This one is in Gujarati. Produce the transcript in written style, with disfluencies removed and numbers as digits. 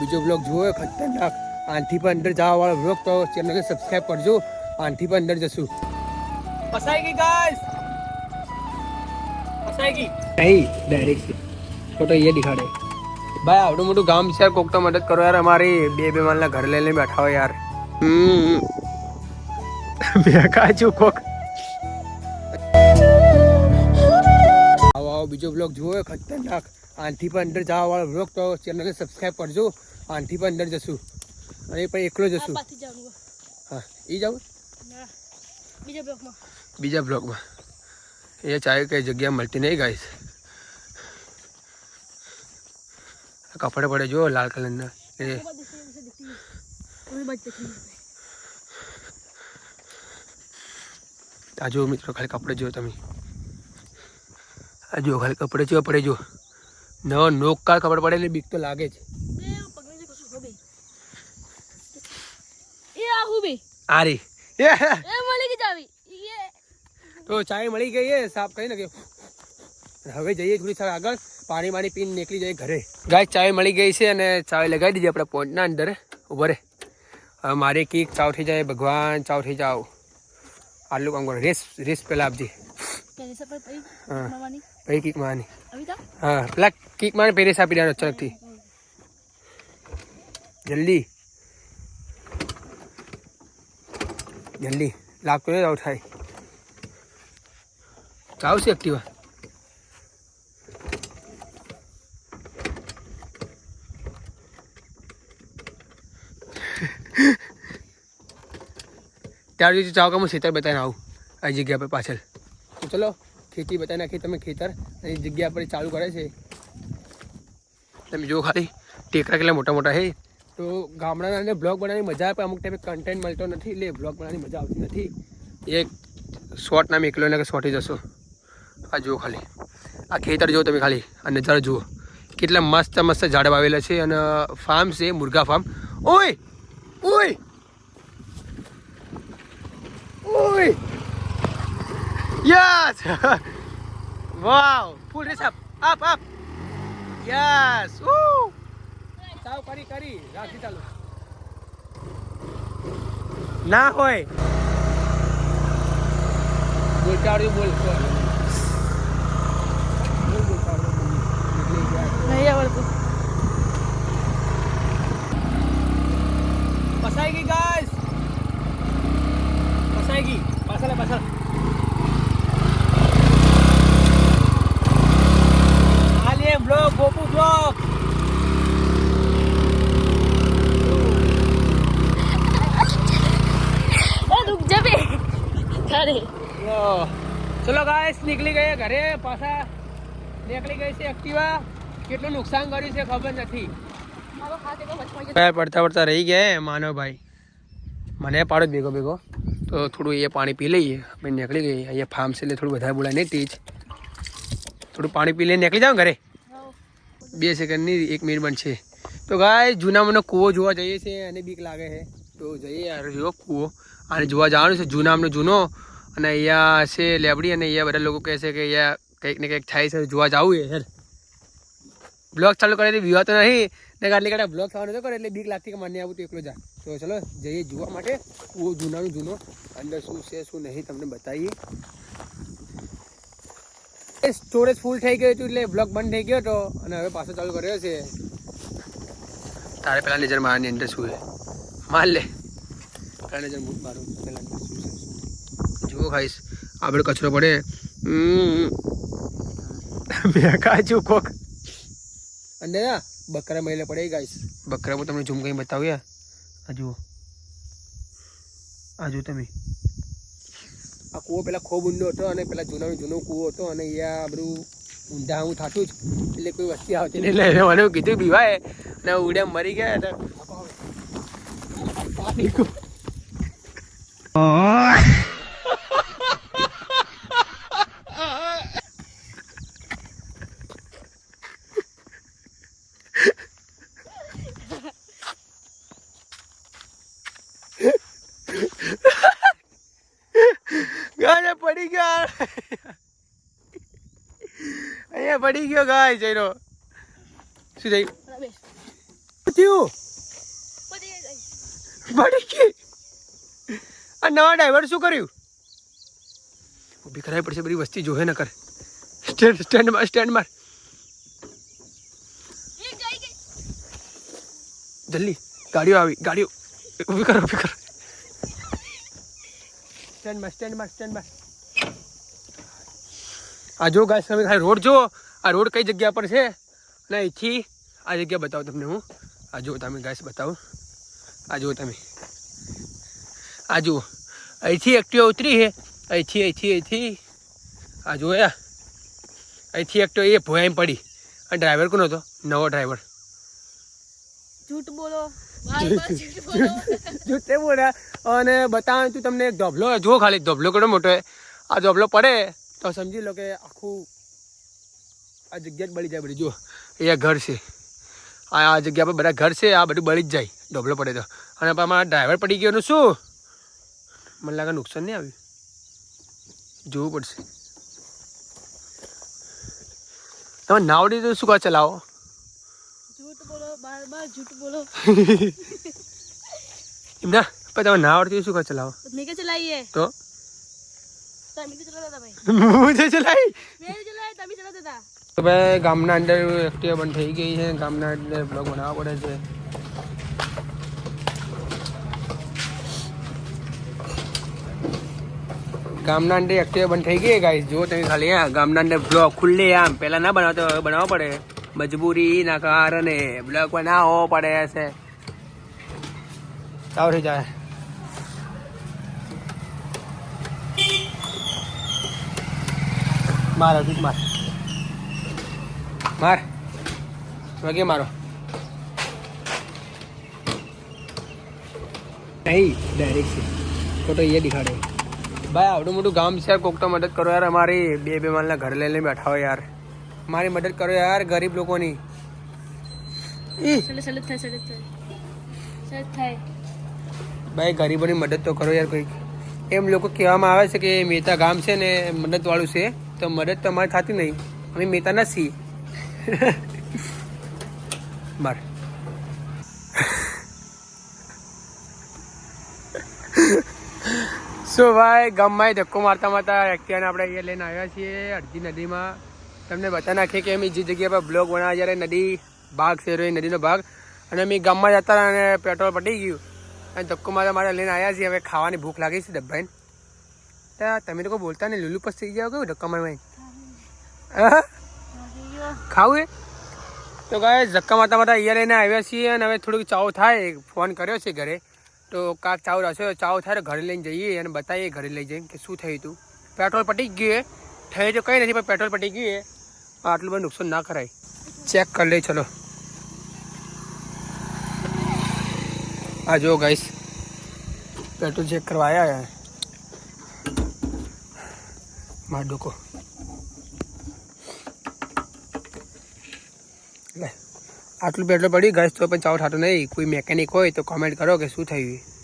બીજો બ્લોગ જોયો ખતરનાક આનથી પણ અંદર જવા વાળો બ્લોગ, તો ચેનલને સબસ્ક્રાઇબ કરજો. આનથી પણ અંદર જશું. ફસાઈ ગઈ ગાઈસ, ફસાઈ ગઈ નહીં ડાયરેક્ટ ફોટો એ દિખાડે. ભાઈ આવડું મોટું ગામ છે, કોક તો મદદ કરો યાર. અમારી બે માલના ઘર લઈને બેઠા હોય યાર. બેકાચું કોક. આવો બીજો બ્લોગ જોયો ખતરનાક આનથી પણ અંદર જવા વાળો બ્લોગ, તો ચેનલને સબસ્ક્રાઇબ કરજો. આનથી પણ અંદર જશું અને પણ એકલો જશું. હા એ જાઉં બીજા બ્લોગમાં. એ ચાહે કઈ જગ્યા મળતી નહીં ગાઈસ. કપડે પડે જો લાલ કલરના. એ આ જો મિત્રો ખાલી કપડે જો તમે. આ જો ખાલી કપડે જો પડે જો. નવો નોક કાર ખબર પડે એટલે બીક તો લાગે જ. આ રી તો ચાય મળી ગઈ છે, સાફ કરી નાખ્યો. હવે જઈએ થોડી સાર આગળ, પાણી પીને નીકળી જાય ઘરે. ગાય ચાય મળી ગઈ છે અને ચાય લગાવી દીધી આપણે પોઈન્ટના અંદર. ઉભો રે, હવે મારી કીક ચાવ થઈ જાય. ભગવાન ચાવ થઈ જાવ. આટલું કામ કરો. રેસ પેલા આપજે. હા પછી કીક માની. હા પેલા કીક માને પેરેસ આપી દેવાનો અચાનકથી. જલ્દી જલ્દી લાગતો નહીં આવું થાય. ચાવશે એક્ટિવા. ત્યાર સુધી ચાવ કે હું ખેતર બતાવીને આવું આ જગ્યા પર પાછળ. તો ચલો ખેતી બતાવી નાખી તમે ખેતર. અને જગ્યા પર ચાલુ કરે છે તમે જો ખાલી. ટેકરા કેટલા મોટા મોટા છે. તો ગામડાના અને બ્લોગ બનાવવાની મજા આવે, અમુક ટાઈમે કન્ટેન્ટ મળતો નથી એટલે બ્લોગ બનાવવાની મજા આવતી નથી. એક શોર્ટ નામ એકલો એટલે કે શોર્ટ જશો. આ જુઓ ખાલી આ ખેતર જુઓ તમે ખાલી. અને નજારો જુઓ કેટલા મસ્ત મસ્ત ઝાડ વાવેલા છે. અને ફાર્મ છે, મુર્ગા ફાર્મ. ઓય ઓય ઓય યસ વાવ ફૂલ રેસ અપ યસ ચાવ કરી રાખી ચાલો. ના હોય બોલ ચાડ્યું બોલ નહીં આવડતું. ફસાઈ ગઈ ગાઈસ, ફસાઈ ગઈ. પાછળ આલે બ્લોગ ગોપુ બ્લોગ. ચલો ગાઈસ નીકળી ગયે ઘરે. પાછા નીકળી ગઈ છે એક્ટિવા. કેટલું નુકસાન કર્યું છે ખબર નથી. પડતા રહી ગયા માનવભાઈ. મને પાડો જ ભેગો તો થોડું એ પાણી પી લઈએ. અમે નીકળી ગઈ. અહીંયા ફાર્મ છે એટલે થોડું વધારે બોલાય નહીં તેજ. થોડું પાણી પી લઈને નીકળી જાવ ઘરે. 2 સેકન્ડની 1 મિનિટ બનશે. તો ગાય જૂનામાંનો કૂવો જોવા જઈએ છીએ અને બીક લાગે છે. તો જઈએ યાર જો કૂવો. આને જોવા જવાનું છે જૂનામનો જૂનો. અને અહીંયા છે લેબડી. અને અહીંયા બધા લોકો કહે છે કે અહીંયા કંઈક ને કંઈક થાય છે, જોવા જવું છે યાર. બ્લોગ ચાલુ કરે એટલે વિવાહ તો નહીં ને આટલી કાંટા બ્લોગ થવાનો તો કરે એટલે બીક લાગતી કે મને આવું તો એકલો જા. તો ચલો જઈએ જોવા માટે કૂવો જૂનાનું જૂનો. અંદર શું છે શું નહીં તમને બતાવીએ. સ્ટોરેજ ફૂલ થઈ ગયું હતું એટલે બ્લોગ બંધ થઈ ગયો હતો અને હવે પાછો ચાલુ કર્યો છે. તારે પેલા નજર મારની અંદર શું છે માર લે. પેલા નજર મારું પેલા અંદર શું છે જુઓ ખાઈશ. આપણે કચરો પડે કાચું કોક અને બકરા મહિલે પડે ગાઈસ. બકરા હું તમને ઝૂમ કઈ બતાવ્યા. આ જુઓ તમે. આ કૂવો પેલા ખૂબ ઊંડો હતો અને પેલા જૂનો કૂવો હતો. અને અહીંયા બધું ઊંધા હું થતું જ એટલે કોઈ વસ્તી આવતી નહીં. એટલે મને કીધું બીવાય ને ઉડ્યા મરી ગયા હતા. ગાને પડી ગયા. અહીંયા પડી ગયો ગાય જઈરો. શું થઈ થયું પડી ગઈ આ નવા ડ્રાઈવર શું કર્યું ઊભી કરાવી પડશે બધી વસ્તી જોહે ન કર સ્ટેન્ડ માર જલ્દી ગાડીઓ ઊભી કર સ્ટેન્ડ માર આ જો ગાઈસ તમે ખાલી રોડ જો આ રોડ કઈ જગ્યા પર છે અને અહીંથી આ જગ્યા બતાવું તમને હું આ જો તમે ગાઈસ બતાવું આ જો તમે આ જુઓ અહીંથી એક્ટિવા ઉતરી છે અહીંથી આ જો અહીંથી એક્ટિવા એ ભોયાઈ પડી અને ડ્રાઈવર કોનો હતો નવો ડ્રાઈવર झूठ बोलो જૂઠે બોલ્યા અને બતાવું તું તમને એક ધોબલો જો ખાલી ધોબલો કેટલો મોટો છે આ ધોબલો પડે તો સમજી લો કે આખું આ જગ્યા જ બળી જાય બધી જો અહીંયા ઘર છે આ જગ્યા પર બધા ઘર છે આ બધું બળી જ જાય ધોબલો પડે તો અને અમારા ડ્રાઈવર પડી ગયો શું મને લાગે નુકસાન નહીં આવ્યું જોવું પડશે તમે ના આવડી તો શું કા ચલાવો झूठ बोलो बार झूठ बोलो એમના પણ તમે ના આવડતી શું કા ચલાવો मैं क्या चलाई है તો तभी तो चलाता था भाई હું જે ચલાવી मैं चलाया तभी चलाता था તો ભાઈ ગામના અંદર એક્ટિવા બંધ થઈ ગઈ છે ગામના અંદર બ્લોગ બનાવવા પડે છે ગામના અંદર એક્ટિવા બંધ થઈ ગઈ ગાઈસ જો તમે ખાલી ગામના અંદર બ્લોગ ખુલ્લે આમ પહેલા ના બનાવતો હવે બનાવવા પડે મજબૂરી ના કારણે બ્લોગ બનાવવો પડે છે સાવ થઈ જાય મારો ઠીક માર વગે મારો નહીં ડાયરેક્ટ છે ફોટો એ દિખાડે ભાઈ આવડું મોટું ગામ છે યાર કોક તો મદદ કરો યાર અમારી બે માલના ઘર લઈને બેઠા હોય યાર મારી મદદ કરો યાર ગરીબ લોકોની ભાઈ ગરીબોની મદદ તો કરો યાર કોઈક એમ લોકો કહેવામાં આવે છે કે મહેતા ગામ છે ને મદદવાળું છે તો મદદ તો અમારે થતી નહીં અમે મહેતા નથી માર શું ભાઈ ગામમાં ધક્કો મારતા એક્ટિવાને આપણે અહીંયા લઈને આવ્યા છીએ અડધી નદીમાં તમને બતા નાખીએ કે અમે જે જગ્યા પર બ્લોગ બનાવ્યા જ્યારે નદી ભાગ છે એ નદીનો ભાગ અને અમે ગામમાં જતા અને પેટ્રોલ પટી ગયું અને ધક્કો મારતા મારે લઈને આવ્યા છીએ હવે ખાવાની ભૂખ લાગી છે ડબ્બાઈને તમે લોકો બોલતા ને લીલું પસ થઈ જાવ કેવું ધક્કા મારવા ખાવું એ તો ગાય ધક્કા મારતા અહીંયા લઈને આવ્યા છીએ અને હવે થોડુંક ચાવ થાય ફોન કર્યો છે ઘરે તો કાંક ચાવ રહેશે ચાવ થાય ઘરે લઈને જઈએ અને બતાવીએ ઘરે લઈ જઈને કે શું થયું હતું પેટ્રોલ પટી ગયું થઈ તો કંઈ નથી પણ પેટ્રોલ પટી ગયું આટલું બધું નુકસાન ના કરાય ચેક કરી લે ચલો આ જો ગાઈસ પેટ્રોલ ચેક કરવા આવ્યા માર ડોકો લે આટલું પેટ્રોલ પડ્યું ગાઈસ તો પણ ચાવ થતું નહીં કોઈ મેકેનિક હોય તો કોમેન્ટ કરો કે શું થયું